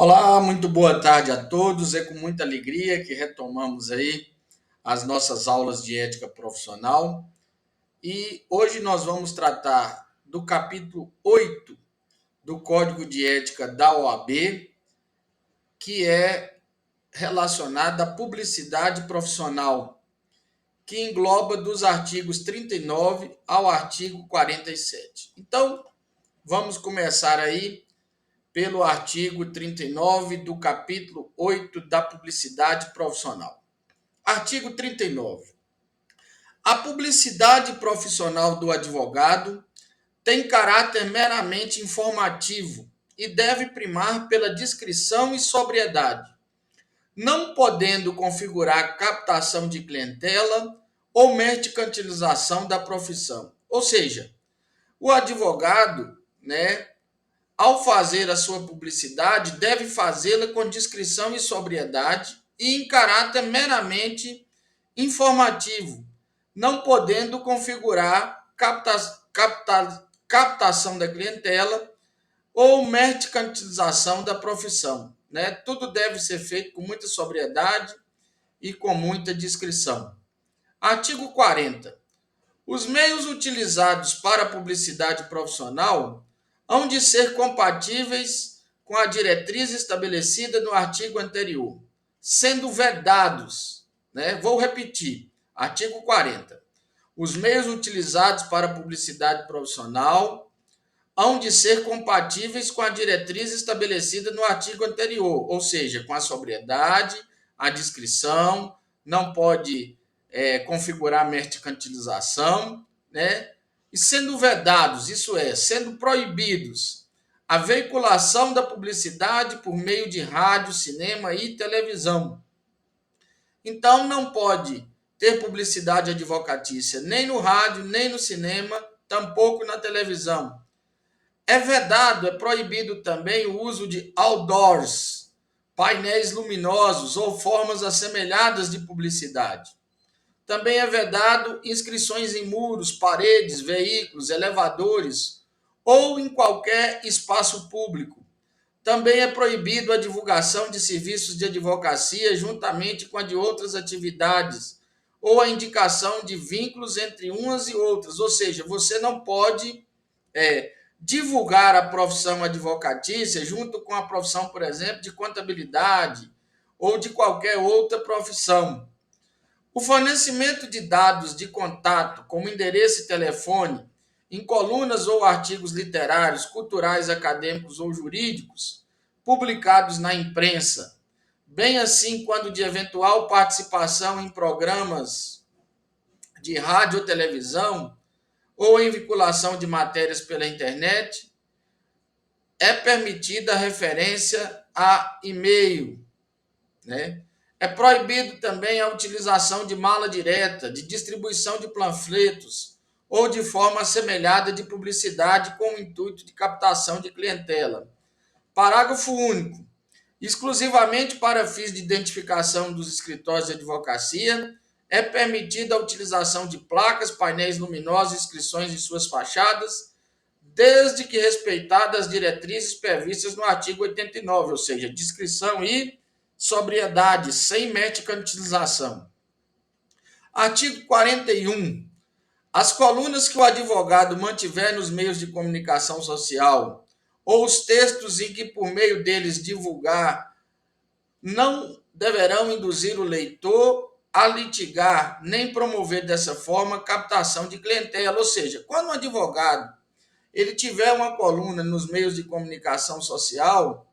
Olá, muito boa tarde a todos. É com muita alegria que retomamos aí as nossas aulas de ética profissional. E hoje nós vamos tratar do capítulo 8 do Código de Ética da OAB, que é relacionado à publicidade profissional, que engloba dos artigos 39 ao artigo 47. Então, vamos começar aí pelo artigo 39 do capítulo 8 da publicidade profissional. Artigo 39. A publicidade profissional do advogado tem caráter meramente informativo e deve primar pela discrição e sobriedade, não podendo configurar captação de clientela ou mercantilização da profissão. Ou seja, o advogado, ao fazer a sua publicidade, deve fazê-la com discrição e sobriedade e em caráter meramente informativo, não podendo configurar captação da clientela ou mercantilização da profissão. Tudo deve ser feito com muita sobriedade e com muita discrição. Artigo 40. Os meios utilizados para a publicidade profissional hão de ser compatíveis com a diretriz estabelecida no artigo anterior, sendo vedados, Vou repetir, artigo 40. Os meios utilizados para a publicidade profissional hão de ser compatíveis com a diretriz estabelecida no artigo anterior, ou seja, com a sobriedade, a discrição, não pode configurar mercantilização, e sendo vedados, isso é, sendo proibidos, a veiculação da publicidade por meio de rádio, cinema e televisão. Então, não pode ter publicidade advocatícia nem no rádio, nem no cinema, tampouco na televisão. É vedado, é proibido também o uso de outdoors, painéis luminosos ou formas assemelhadas de publicidade. Também é vedado inscrições em muros, paredes, veículos, elevadores ou em qualquer espaço público. Também é proibido a divulgação de serviços de advocacia juntamente com a de outras atividades ou a indicação de vínculos entre umas e outras. Ou seja, você não pode divulgar a profissão advocatícia junto com a profissão, por exemplo, de contabilidade ou de qualquer outra profissão. O fornecimento de dados de contato, como endereço e telefone, em colunas ou artigos literários, culturais, acadêmicos ou jurídicos, publicados na imprensa, bem assim quando de eventual participação em programas de rádio ou televisão, ou em vinculação de matérias pela internet, é permitida a referência a e-mail, É proibido também a utilização de mala direta, de distribuição de panfletos ou de forma assemelhada de publicidade com o intuito de captação de clientela. Parágrafo único. Exclusivamente para fins de identificação dos escritórios de advocacia, é permitida a utilização de placas, painéis luminosos e inscrições em suas fachadas, desde que respeitadas as diretrizes previstas no artigo 89, ou seja, discrição e sobriedade, sem mercantilização. Artigo 41. As colunas que o advogado mantiver nos meios de comunicação social ou os textos em que por meio deles divulgar não deverão induzir o leitor a litigar nem promover dessa forma captação de clientela. Ou seja, quando um advogado ele tiver uma coluna nos meios de comunicação social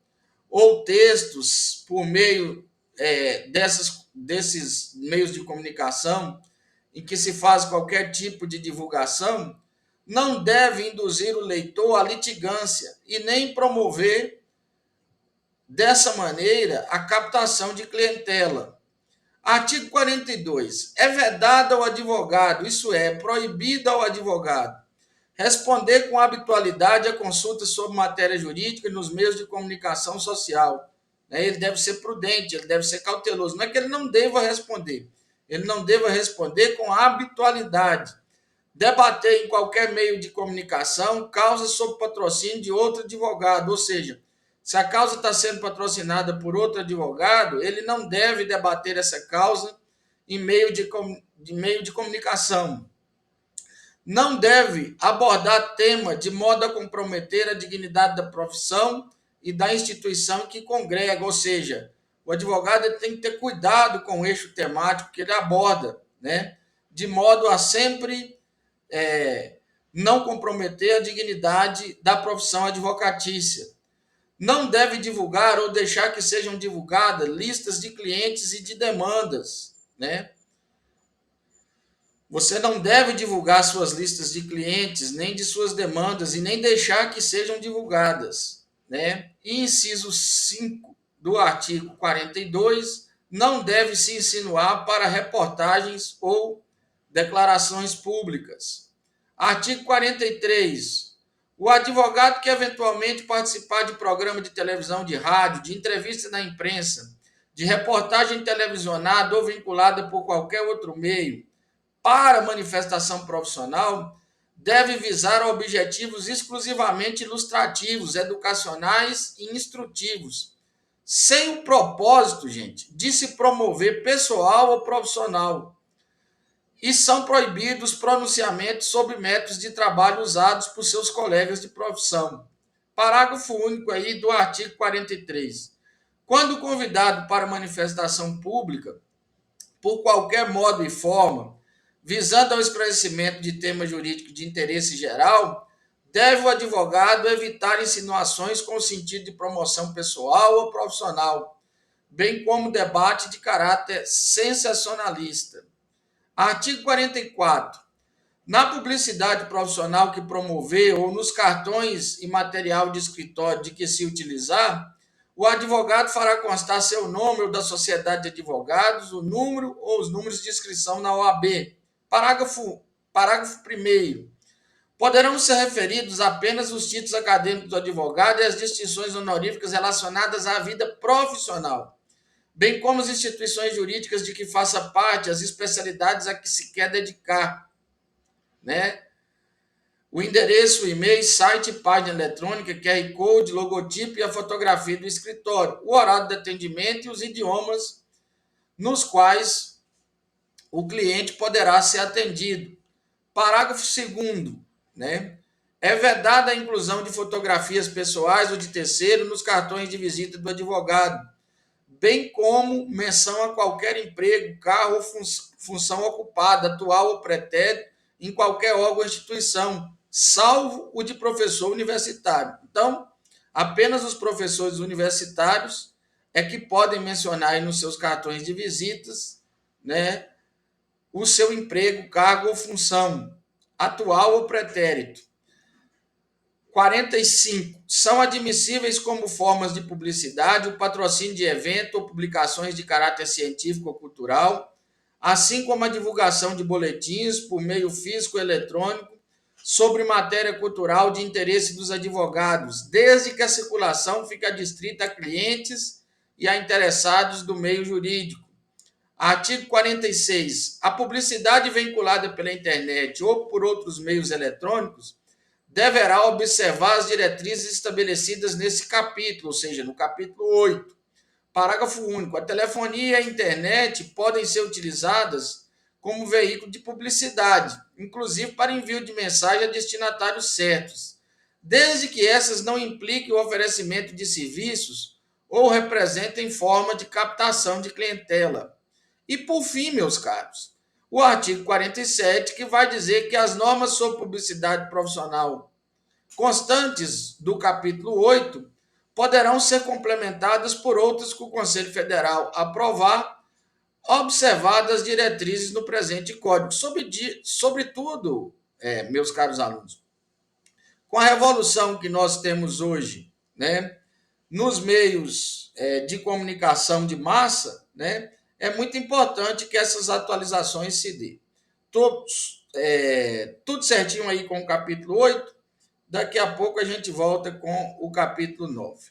ou textos por meio desses meios de comunicação em que se faz qualquer tipo de divulgação, não deve induzir o leitor à litigância e nem promover dessa maneira a captação de clientela. Artigo 42. É vedado ao advogado, isso é proibido ao advogado, responder com habitualidade a consultas sobre matéria jurídica nos meios de comunicação social. Ele deve ser prudente, ele deve ser cauteloso. Não é que ele não deva responder. Ele não deva responder com habitualidade. Debater em qualquer meio de comunicação causas sob patrocínio de outro advogado. Ou seja, Se a causa está sendo patrocinada por outro advogado, ele não deve debater essa causa em meio de comunicação. Não deve abordar tema de modo a comprometer a dignidade da profissão e da instituição que congrega, ou seja, o advogado tem que ter cuidado com o eixo temático que ele aborda, né? De modo a sempre não comprometer a dignidade da profissão advocatícia. Não deve divulgar ou deixar que sejam divulgadas listas de clientes e de demandas, né? Você não deve divulgar suas listas de clientes, nem de suas demandas, e nem deixar que sejam divulgadas, né? E inciso 5 do artigo 42, não deve se insinuar para reportagens ou declarações públicas. Artigo 43. O advogado que eventualmente participar de programa de televisão, de rádio, de entrevista na imprensa, de reportagem televisionada ou vinculada por qualquer outro meio, para manifestação profissional, deve visar objetivos exclusivamente ilustrativos, educacionais e instrutivos, sem o propósito, gente, de se promover pessoal ou profissional. E são proibidos pronunciamentos sobre métodos de trabalho usados por seus colegas de profissão. Parágrafo único aí do artigo 43. Quando convidado para manifestação pública, por qualquer modo e forma, visando ao esclarecimento de tema jurídico de interesse geral, deve o advogado evitar insinuações com sentido de promoção pessoal ou profissional, bem como debate de caráter sensacionalista. Artigo 44. Na publicidade profissional que promover ou nos cartões e material de escritório de que se utilizar, o advogado fará constar seu nome ou da sociedade de advogados, o número ou os números de inscrição na OAB. Parágrafo 1º. Poderão ser referidos apenas os títulos acadêmicos do advogado e as distinções honoríficas relacionadas à vida profissional, bem como as instituições jurídicas de que faça parte, as especialidades a que se quer dedicar, né? O endereço, o e-mail, site, página eletrônica, QR Code, logotipo e a fotografia do escritório, o horário de atendimento e os idiomas nos quais o cliente poderá ser atendido. Parágrafo 2º, né? É vedada a inclusão de fotografias pessoais ou de terceiro nos cartões de visita do advogado, bem como menção a qualquer emprego, carro ou função ocupada, atual ou pretérito, em qualquer órgão ou instituição, salvo o de professor universitário. Então, apenas os professores universitários é que podem mencionar aí nos seus cartões de visitas, né, o seu emprego, cargo ou função, atual ou pretérito. 45. São admissíveis como formas de publicidade o patrocínio de evento ou publicações de caráter científico ou cultural, assim como a divulgação de boletins por meio físico ou eletrônico sobre matéria cultural de interesse dos advogados, desde que a circulação fique adstrita a clientes e a interessados do meio jurídico. Artigo 46. A publicidade vinculada pela internet ou por outros meios eletrônicos deverá observar as diretrizes estabelecidas nesse capítulo, ou seja, no capítulo 8. Parágrafo único. A telefonia e a internet podem ser utilizadas como veículo de publicidade, inclusive para envio de mensagem a destinatários certos, desde que essas não impliquem o oferecimento de serviços ou representem forma de captação de clientela. E por fim, meus caros, o artigo 47, que vai dizer que as normas sobre publicidade profissional constantes do capítulo 8 poderão ser complementadas por outras que o Conselho Federal aprovar, observadas as diretrizes no presente Código. Sobretudo, meus caros alunos, com a revolução que nós temos hoje, né, nos meios de comunicação de massa, né, é muito importante que essas atualizações se dêem. Tudo certinho aí com o capítulo 8. Daqui a pouco a gente volta com o capítulo 9.